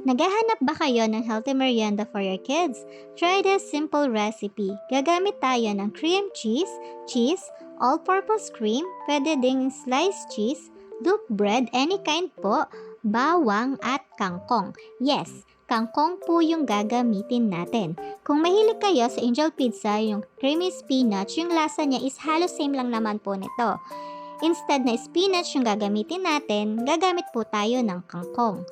Naghahanap ba kayo ng healthy merienda for your kids? Try this simple recipe. Gagamit tayo ng cream cheese, all-purpose cream, pwede ding sliced cheese, loaf bread, any kind po, bawang at kangkong. Yes, kangkong po yung gagamitin natin. Kung mahilig kayo sa angel pizza, yung creamy spinach, yung lasa niya is halos same lang naman po nito. Instead na spinach yung gagamitin natin, gagamit po tayo ng kangkong.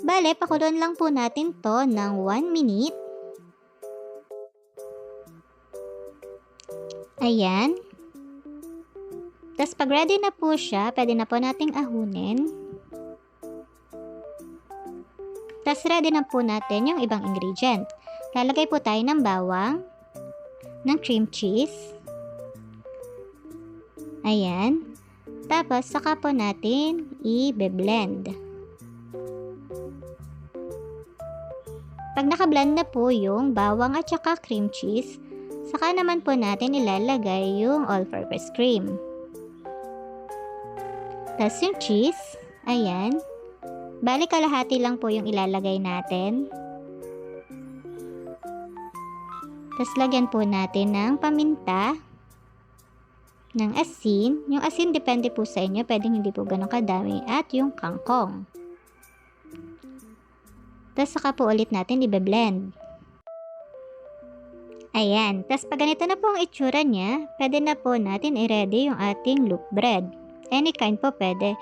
Bale, pakuluan lang po natin to ng 1 minute. Ayan. Tapos pag ready na po siya, pwede na po nating ahunin. Tapos ready na po natin yung ibang ingredient. Lalagay po tayo ng bawang, ng cream cheese. Ayan. Tapos saka po natin i-blend. Pag naka-blend na po yung bawang at saka cream cheese, saka naman po natin ilalagay yung all-purpose cream. Tapos yung cheese, ayan. Bali kalahati lang po yung ilalagay natin. Tapos lagyan po natin ng paminta, ng asin. Yung asin depende po sa inyo, pwedeng hindi po ganun kadami. At yung kangkong. Tapos saka po ulit natin i-blend. Ayan. Tapos pag ganito na po ang itsura niya, pwede na po natin i-ready yung ating loaf bread. Any kind po pwede.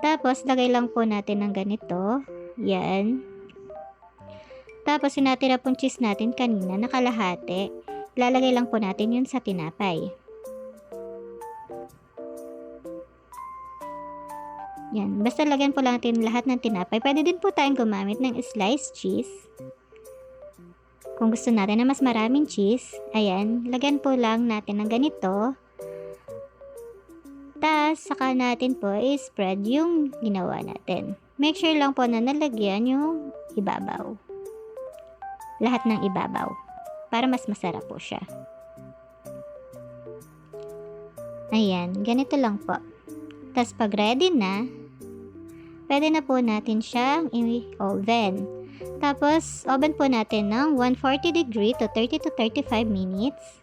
Tapos lagay lang po natin ng ganito. Yan. Tapos yung natira pong cheese natin kanina, nakalahati. Ilalagay lang po natin yun sa tinapay. Yan. Basta lagyan po lang natin lahat ng tinapay. Pwede din po tayong gumamit ng sliced cheese. Kung gusto natin na mas maraming cheese, ayan, lagyan po lang natin ng ganito. Tapos, saka natin po i-spread yung ginawa natin. Make sure lang po na nalagyan yung ibabaw. Lahat ng ibabaw. Para mas masarap po siya. Ayan, ganito lang po. Tapos, pag ready na, pwede na po natin siyang i-oven. Tapos, oven po natin ng 140 degree to 30 to 35 minutes.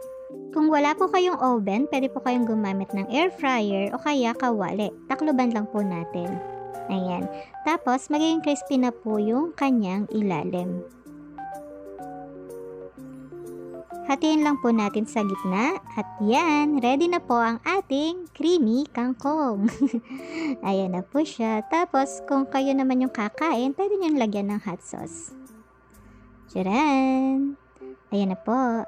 Kung wala po kayong oven, pwede po kayong gumamit ng air fryer o kaya kawali. Takloban lang po natin. Ayan. Tapos, magiging crispy na po yung kanyang ilalim. Hatiin lang po natin sa gitna. At yan, ready na po ang ating creamy kangkong. Ayan na po siya. Tapos, kung kayo naman yung kakain, pwede nyo lagyan ng hot sauce. Tcharan! Ayan na po.